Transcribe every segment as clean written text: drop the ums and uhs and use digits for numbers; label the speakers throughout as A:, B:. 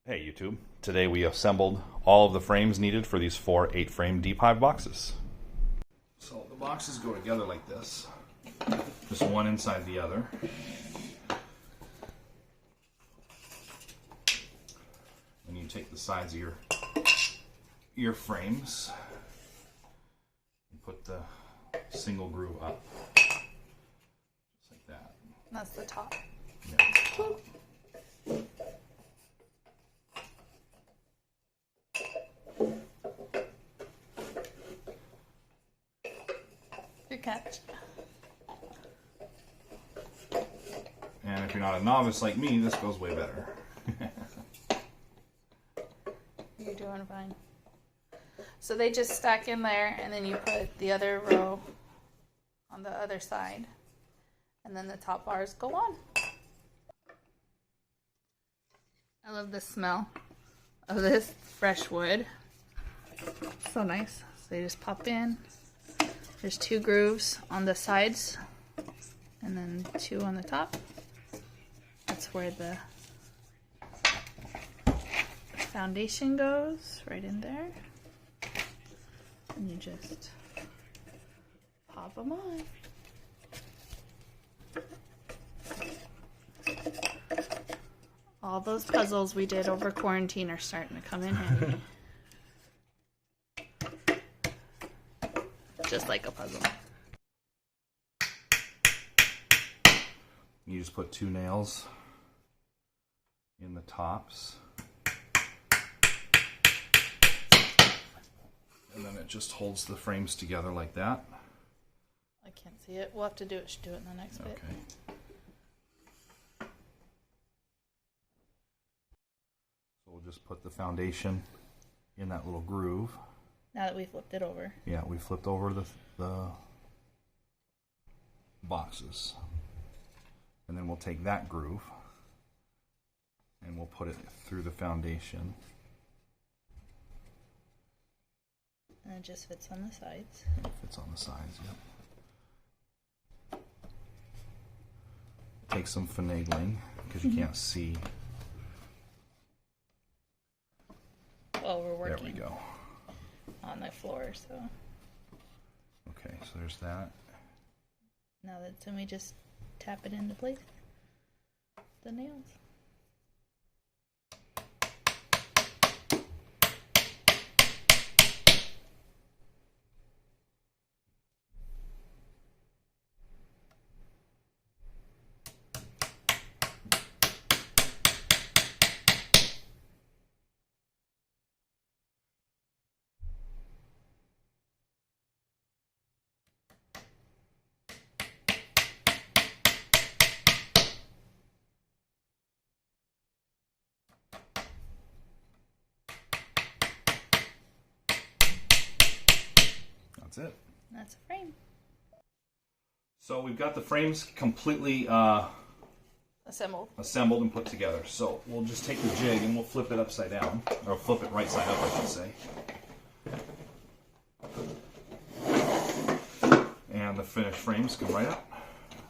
A: Hey YouTube, today we assembled all of the frames needed for these 4 8-frame Beehive boxes. So the boxes go together like this, just one inside the other. And you take the sides of your frames and put the single groove up, just like that.
B: That's the top.
A: Yeah.
B: Good catch.
A: And if you're not a novice like me, this goes way better.
B: You're doing fine. So they just stack in there, and then you put the other row on the other side, and then the top bars go on. I love the smell of this fresh wood. So nice. So you just pop in. There's 2 grooves on the sides, and then 2 on the top. That's where the foundation goes, right in there. And you just pop them on. All those puzzles we did over quarantine are starting to come in handy. Just like a puzzle.
A: You just put 2 nails in the tops. And then it just holds the frames together like that.
B: I can't see it. We'll have to do it. Should do it in the next bit.
A: Okay. So we'll just put the foundation in that little groove.
B: Now that we flipped it over.
A: Yeah, we flipped over the boxes. And then we'll take that groove and we'll put it through the foundation.
B: And it just fits on the sides.
A: It fits on the sides, yep. Take some finagling because you can't see.
B: Well, we're working.
A: There we go.
B: On the floor, so.
A: Okay, so there's that.
B: Now then we just tap it into place. The nails.
A: That's it.
B: That's a frame.
A: So we've got the frames completely
B: Assembled
A: and put together. So we'll just take the jig and we'll flip it upside down, or flip it right side up, I should say. And the finished frames come right up.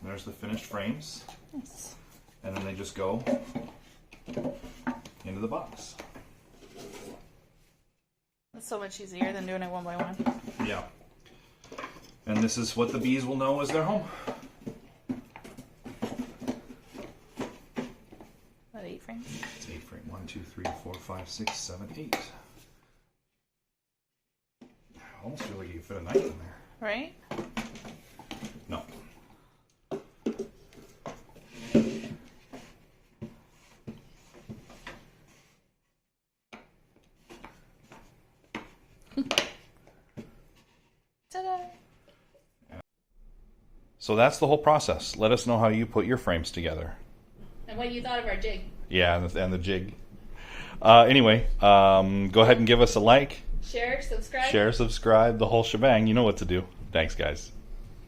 A: There's the finished frames.
B: Nice.
A: And then they just go into the box.
B: That's so much easier than doing it one by one.
A: Yeah. And this is what the bees will know as their home.
B: About 8 frames?
A: It's 8 frames. 1, 2, 3, 4, 5, 6, 7, 8. I almost feel like you could fit a knife in there.
B: Right?
A: No.
B: Ta-da!
A: So that's the whole process. Let us know how you put your frames together.
B: And what you thought of our jig.
A: Yeah, and the jig. Anyway, go ahead and give us a like.
B: Share, subscribe.
A: Share, subscribe, the whole shebang. You know what to do. Thanks, guys.